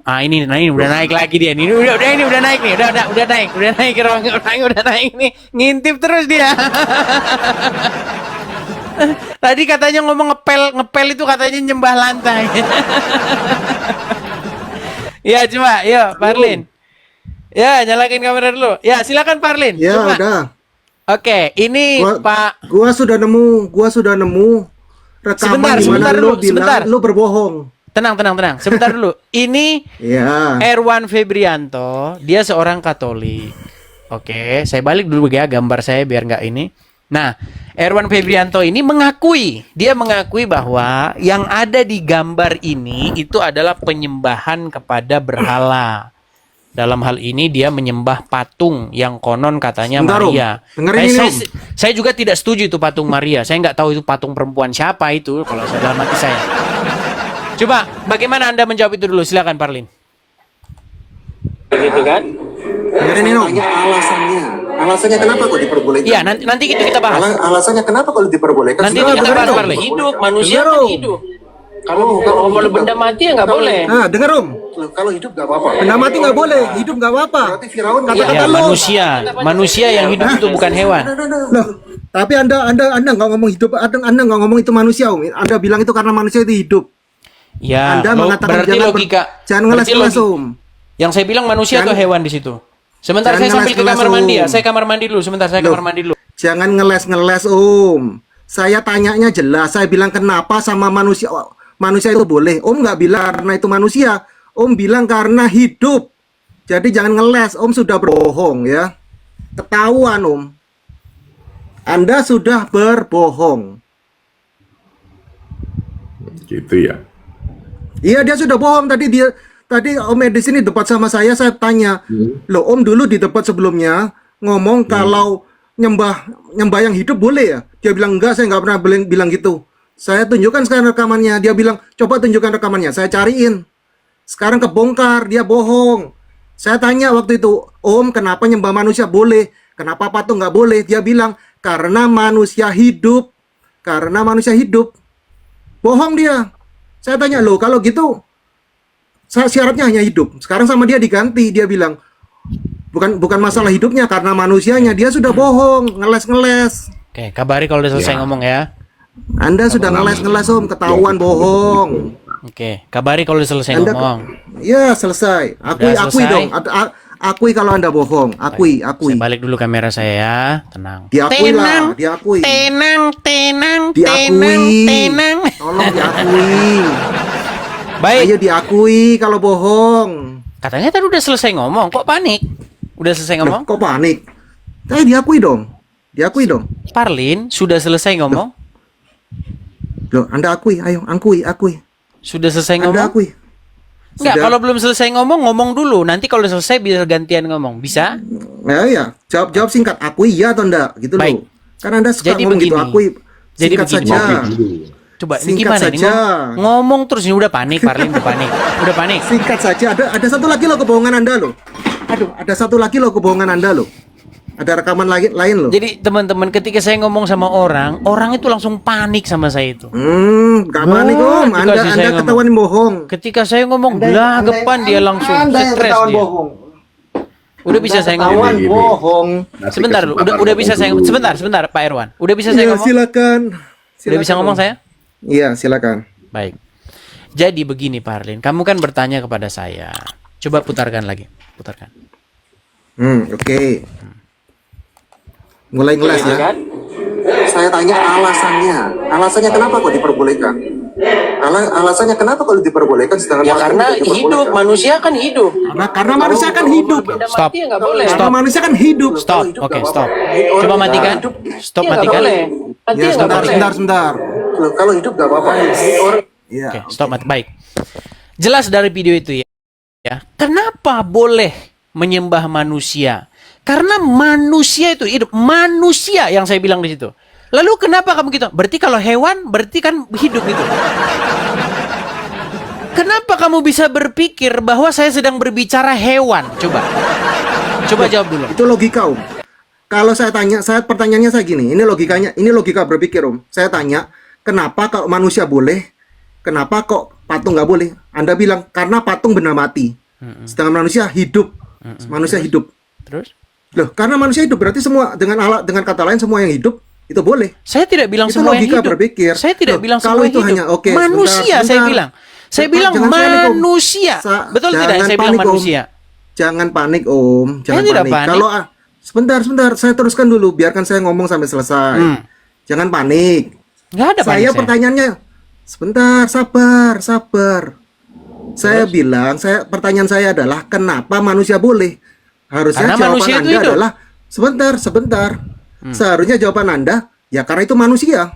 Ah ini, nah ini udah naik lagi dia. Ini udah naik nih, udah naik orang udah naik nih, ngintip terus dia. Tadi katanya ngomong ngepel itu katanya nyembah lantai. Ya coba, yuk Parlin. Ya nyalakin kamera dulu. Ya silakan Parlin. Ya Coba. udah. Oke, ini Pak. Gua sudah nemu rekaman di mana lu bilang lu berbohong. Tenang. Sebentar dulu. Ini Ya. Erwan Febrianto, dia seorang Katolik. Oke, saya balik dulu ya gambar saya biar nggak ini. Nah, Erwan Febrianto ini dia mengakui bahwa yang ada di gambar ini itu adalah penyembahan kepada berhala. Dalam hal ini dia menyembah patung yang konon katanya Bentar, Maria. Dengerin ini, Saya juga tidak setuju itu patung Maria. Saya nggak tahu itu patung perempuan siapa itu kalau dalam hati saya. Coba, bagaimana Anda menjawab itu dulu? Silakan Parlin. Begitu kan? Dengerin ini, Om. Alasannya kenapa kok diperbolehkan? Iya, nanti itu kita bahas. Alasannya kenapa kalau diperbolehkan? Nanti kita bahas Parlin. Hidup, manusia kan hidup. Kalau benda mati ya nggak boleh. Nah, dengar Om. Kalau hidup nggak apa-apa. Benda mati nggak boleh, hidup nggak apa-apa. Ya, manusia yang hidup itu bukan hewan. Loh, tapi Anda nggak ngomong hidup, Anda nggak ngomong itu manusia, Om. Anda bilang itu karena manusia itu hidup. Ya, Anda mengatakan berarti logika. Jangan ngeles-ngeles, Om. Yang saya bilang manusia atau hewan di situ. Sebentar saya sambil ke kamar mandi ya. Saya kamar mandi dulu. Sebentar saya kamar mandi dulu. Jangan ngeles-ngeles, Om. Saya tanyanya jelas. Saya bilang kenapa sama manusia itu boleh. Om nggak bilang karena itu manusia. Om bilang karena hidup. Jadi jangan ngeles. Om sudah berbohong ya. Ketahuan, Om. Anda sudah berbohong. Gitu ya. Iya, dia sudah bohong. Tadi Om Edi sini debat sama saya tanya, loh Om dulu di debat sebelumnya ngomong kalau nyembah yang hidup boleh ya? Dia bilang enggak, saya nggak pernah bilang gitu. Saya tunjukkan sekarang rekamannya. Dia bilang coba tunjukkan rekamannya. Saya cariin. Sekarang kebongkar, dia bohong. Saya tanya waktu itu, Om kenapa nyembah manusia boleh? Kenapa patung nggak boleh? Dia bilang karena manusia hidup. Karena manusia hidup. Bohong dia. Saya tanya, loh kalau gitu syaratnya hanya hidup. Sekarang sama dia diganti. Dia bilang bukan masalah hidupnya karena manusianya. Dia sudah bohong, ngeles-ngeles. Oke, kabari kalau udah selesai ngomong ya. Anda sudah ngeles-ngeles, Om, ketahuan bohong. Oke, kabari kalau udah selesai ngomong. Ya, selesai. Akui dong. Akui kalau Anda bohong. Akui. Saya balik dulu kamera saya ya. Tenang. Diakui lah, diakui. Tenang. Tolong diakui. Baik. Ayo diakui kalau bohong. Katanya tadi udah selesai ngomong, kok panik? Udah selesai ngomong? Kok panik? Diakui dong. Diakui dong. Parlin, sudah selesai ngomong? Loh, Anda akui, ayo, akui. Sudah selesai Anda ngomong? akui. Enggak, Sudah. kalau belum selesai ngomong dulu. Nanti kalau udah selesai bisa gantian ngomong. Bisa? Ya. Jawab singkat. Akui ya atau enggak? Gitu Baik. loh. Karena Anda suka Jadi ngomong gitu. begini. Akui. Jadi Singkat begini. saja. Coba ini Singkat gimana saja. nih? Ngomong terus ini udah panik, Parlin udah panik. Udah panik. Singkat saja. Ada satu lagi loh kebohongan Anda loh. Aduh, ada satu lagi loh kebohongan Anda loh. Ada rekaman lain loh. Jadi teman-teman ketika saya ngomong sama orang itu langsung panik sama saya itu. Gak panik Om. Anda ketahuan bohong. Ketika saya ngomong gelagapan dia langsung stres dia. Bohong. Udah bisa saya Ketahuan ngomong. bohong. Sebentar dulu, udah bisa saya sebentar Pak Erwan. Udah bisa saya Ya, ngomong? silakan. Udah bisa ngomong saya? Iya, silakan. Baik. Jadi begini Pak Arlin, kamu kan bertanya kepada saya. Coba putarkan lagi, putarkan. Oke. Mulai ngeles ya. Kan? Saya tanya alasannya. Alasannya kenapa kok diperbolehkan? Alasannya kenapa kalau diperbolehkan sedangkan Ya karena hidup, manusia kan hidup. Karena manusia kan hidup. Stop. Karena manusia kan hidup. Stop. Oke, stop. Coba matikan. Stop, matikan. Ya, sebentar. Kalau hidup gak apa-apa. Oke, stop, mati. Baik. Jelas dari video itu ya. Kenapa boleh menyembah manusia? Karena manusia itu hidup. Manusia yang saya bilang di situ. Lalu kenapa kamu gitu? Berarti kalau hewan, berarti kan hidup itu. Kenapa kamu bisa berpikir bahwa saya sedang berbicara hewan? Coba jawab dulu. Itu logika, Om. Kalau saya tanya, pertanyaannya saya gini. Ini logikanya, ini logika berpikir, Om. Saya tanya, kenapa kalau manusia boleh? Kenapa kok patung nggak boleh? Anda bilang karena patung benda mati. Sedangkan manusia hidup. Manusia hidup. Terus? Loh, karena manusia hidup berarti semua dengan kata lain semua yang hidup itu boleh. Saya tidak bilang Itu semua yang logika hidup. berpikir. Saya tidak Loh, bilang kalau semua itu yang hidup. hanya oke, Manusia sebentar. saya bilang. Saya bilang Jangan panik, Om. manusia. Betul tidak Jangan saya bilang panik, Om. manusia? Jangan panik, Om. Jangan tidak panik. panik. Kalau sebentar, saya teruskan dulu, biarkan saya ngomong sampai selesai. Jangan panik. Nggak ada panik Saya pertanyaannya, sebentar, sabar. Saya bilang, pertanyaan saya adalah kenapa manusia boleh? Harusnya Karena jawaban manusia itu Anda hidup. adalah sebentar. Seharusnya jawaban Anda ya karena itu manusia.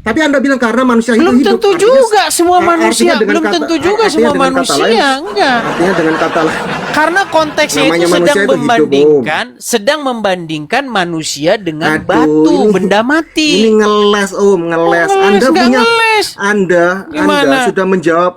Tapi Anda bilang karena manusia Belum itu hidup. tentu Artinya- juga semua artinya manusia. dengan Belum kata- tentu juga artinya semua dengan kata manusia. lain- Enggak. Artinya dengan kata lain. Karena konteksnya Namanya itu manusia sedang itu hidup, sedang membandingkan manusia dengan Aduh, batu, ini- benda mati. Ini ngeles, Om, ngeles. Oh, ngeles, Anda nggak punya ngeles. Anda Gimana? sudah menjawab.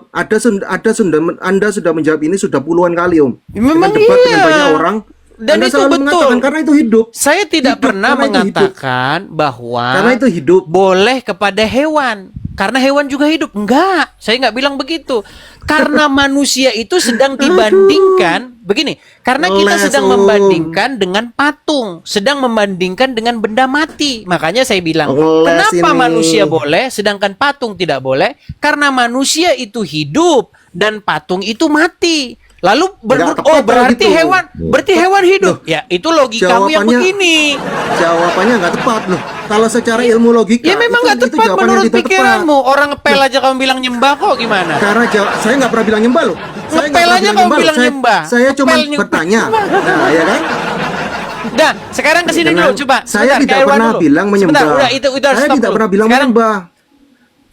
Anda sudah menjawab ini sudah puluhan kali, Om. Memang Dengan debat dengan iya. banyak orang. Dan Anda itu selalu betul. mengatakan karena itu hidup. Saya tidak Hidup, pernah karena itu hidup. mengatakan bahwa Karena itu hidup. boleh kepada hewan. Karena hewan juga hidup. Enggak, saya nggak bilang begitu. Karena manusia itu sedang dibandingkan, begini, karena kita Ngeles, sedang Om. membandingkan dengan patung, sedang membandingkan dengan benda mati. Makanya saya bilang, Ngeles kenapa ini. manusia boleh, sedangkan patung tidak boleh? Karena manusia itu hidup dan patung itu mati. Lalu Nggak tepat berarti kalau gitu. hewan hidup. Ya, itu logika kamu yang Jawabannya- begini. Jawabannya nggak tepat loh. Kalau secara ilmu logika. Ya memang nggak itu tepat jawaban yang menurut tidak tepat. pikiranmu. Orang ngepel aja kamu bilang nyembah kok gimana? Karena saya nggak pernah bilang nyembah loh. Saya nggak Ngepel pernah aja kamu bilang loh. nyembah. Saya cuma Ngepel, nyembah. bertanya. Nah, ya kan? Dah, sekarang kesini Dengan- dulu coba. Saya Sebentar, tidak Kak Irwan pernah dulu. bilang menyembah. Sebentar, udah itu harus Saya stop tidak dulu. pernah bilang Sekarang menyembah.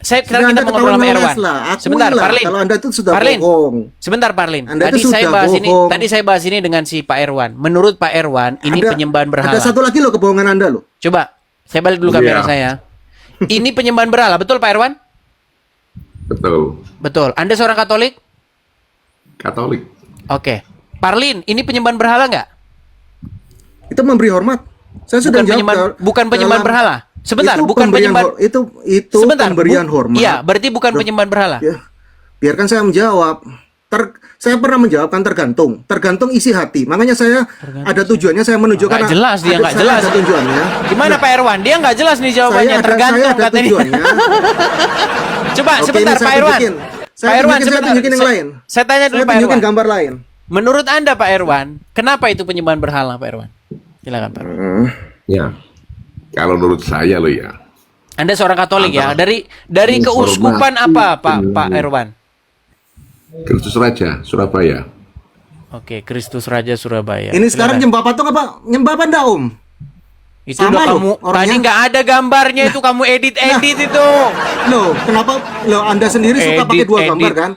sekarang Anda kita mau ngobrol sama ketahuan Irwan. ngeles lah. Akui Sebentar, lah Parlin. kalau Anda itu sudah Parlin. bohong. Sebentar, Parlin. Anda Tadi itu saya sudah bahas ini. bohong. Tadi saya bahas ini dengan si Pak Irwan. Menurut Pak Irwan, ini penyembahan berhala. Ada satu lagi loh kebohongan Anda loh. Coba, saya balik dulu kamera Iya. saya. Ini penyembahan berhala, betul Pak Irwan? Betul. Betul. Anda seorang Katolik? Katolik. Oke. Parlin, ini penyembahan berhala nggak? Itu memberi hormat. Saya sudah Bukan penyembahan berhala. Sebentar, itu bukan pemberian penyembahan. itu Sebentar, pemberian hormat. Iya, berarti bukan penyembahan berhala. Ya, biarkan saya menjawab. Saya pernah menjawabkan tergantung isi hati. Makanya saya ada tujuannya saya menunjukkan. Nggak jelas dia, nggak saya jelas. Ada tujuannya. Gimana Pak Irwan? Dia nggak jelas nih jawabannya. Saya Tergantung ada katanya. tujuannya. Coba Oke, sebentar ini saya Pak Irwan. tunjukin. Saya Pak Irwan, tunjukin, saya tunjukin yang lain. Saya tanya dulu Saya Pak tunjukin Irwan. gambar lain. Menurut Anda Pak Irwan, kenapa itu penyembahan berhala Pak Irwan? Silakan Pak Irwan. Ya. Kalau menurut saya loh ya. Anda seorang Katolik ya. Dari keuskupan apa Pak Irwan? Kristus Raja Surabaya. Oke, Kristus Raja Surabaya. Ini sekarang Silakan. nyembah patung apa? Nyembah apa enggak, Om? Itu sama udah loh, kamu orangnya. tadi nggak ada gambarnya itu kamu edit itu. Loh, kenapa? Loh, Anda sendiri suka pakai dua gambar kan?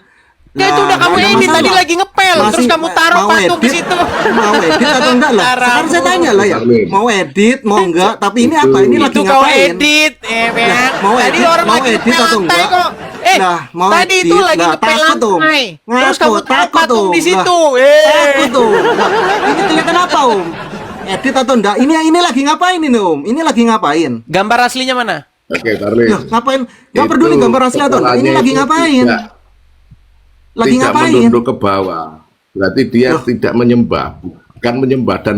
Ya itu udah Nah, kamu nggak ada edit tadi masalah. lagi ngepel terus Masih kamu taruh mau patung di edit? situ. Mau edit atau enggak loh? Sekarang saya tanya lah ya. Mau edit, mau enggak? Tapi ini apa? Ini lagi Itu kau ngapain? edit, Nah, mau tadi edit, orang mau lagi edit ngepel atau lantai enggak? kok. Nah, mau tadi itu edit, lagi nah, ngepel takut tuh. lantai. Terus Ngaku, kamu taruh takut patung tuh. di situ. Takut tuh. Nah, ini kelihatan apa, Om? Edit atau enggak? Ini lagi ngapain ini, Om? Ini lagi ngapain? Gambar aslinya mana? Oke, Parlin. Loh, ngapain? Enggak Itu peduli gambar asli atau enggak. Ini kepalanya lagi itu ngapain? Lagi tidak ngapain? menunduk ke bawah. Berarti dia tidak menyembah, bukan menyembah, dan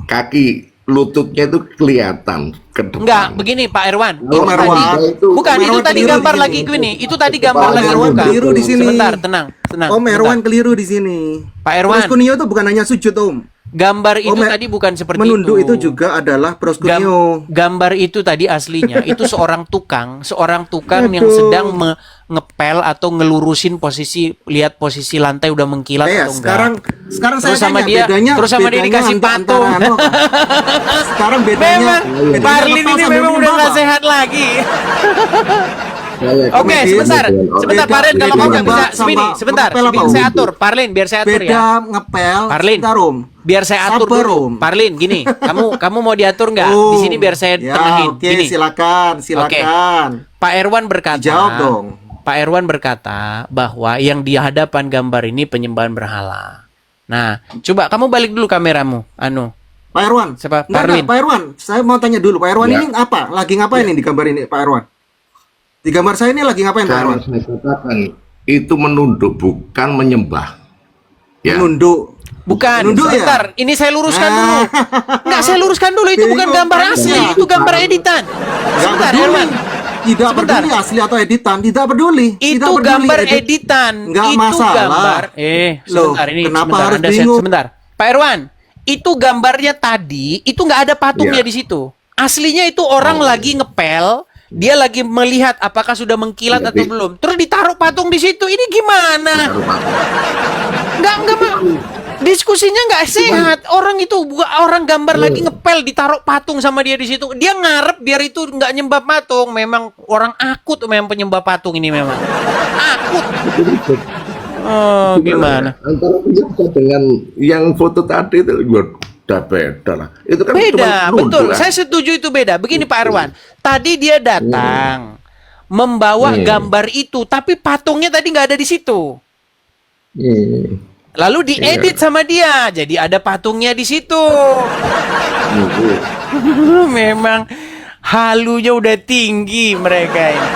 kaki lututnya itu kelihatan ke depan. Enggak, begini Pak Irwan. Oh, Itu Irwan. tadi, Itu- bukan Om itu Irwan tadi keliru gambar di lagi sini. gini. Itu tadi gambar Om lagi Irwan bukan. keliru di sini. Sebentar, tenang. Om Erwan keliru di sini. Pak Erwan. Proskuneo itu bukan hanya sujud, Om. Gambar itu Om, tadi bukan seperti menunduk itu. itu juga adalah proskuneo. Gambar itu tadi aslinya itu seorang tukang yang Aduh. sedang ngepel atau ngelurusin lihat posisi lantai udah mengkilat atau enggak. Sekarang Terus saya sama tanya, dia- bedanya terus sama dia bedanya dikasih antara patung. anu apa? Sekarang bedanya Memang Parlin ini memang udah nggak sehat lagi. Oke, Komedi. sebentar Parlin, kalau kamu nggak bisa Sama sini, sebentar, ngepel apa, Om? saya atur, Parlin, biar saya atur ya. Beda ngepel. Parlin. Sebentar, Om. Biar saya atur Sabar, dulu. Om. Parlin, gini, kamu mau diatur nggak? Oh. Di sini biar saya Ya, tenahin. Oke, Gini, silakan. Pak Erwan berkata, Dijawab dong. Pak Erwan berkata bahwa yang di hadapan gambar ini penyembahan berhala. Nah, coba kamu balik dulu kameramu, Pak Erwan. Siapa? Enggak, Parlin. Pak Erwan, saya mau tanya dulu, Pak Erwan Ya. ini apa? Lagi ngapain ini di gambar ini, Pak Erwan? Di gambar saya ini lagi ngapain, Pak Kalau Erwan? saya katakan itu menunduk bukan menyembah. Ya. Menunduk. Bukan, Menunduk ya? sebentar. Ini saya luruskan dulu. Enggak, saya luruskan dulu. Itu bukan Bingung, gambar kan? asli, Ya. itu gambar editan. Nggak Sebentar, peduli. Herman. Tidak Sebentar. peduli asli atau editan, tidak peduli. Tidak Itu peduli gambar editan. Nggak Itu masalah. gambar. Sebentar Loh, ini. kenapa Sebentar, harus Anda bingung? sebentar. Pak Irwan, itu gambarnya tadi, itu nggak ada patungnya Ya. di situ. Aslinya itu orang lagi ngepel, dia lagi melihat apakah sudah mengkilat Ya, atau belum. Terus ditaruh patung di situ. Ini gimana? Nggak diskusinya nggak sehat. Orang itu orang gambar lagi ngepel, ditaruh patung sama dia di situ. Dia ngarep biar itu nggak nyembah patung. Memang orang akut, memang penyembah patung ini memang akut. Oh, gimana? Antara penyembah dengan yang foto tadi itu udah beda lah. Itu kan Beda, cuma nunduk betul. lah. Saya setuju itu beda. Begini Pak Irwan, tadi dia datang membawa gambar itu, tapi patungnya tadi nggak ada di situ. Lalu diedit sama dia, jadi ada patungnya di situ. Memang halunya udah tinggi mereka ini.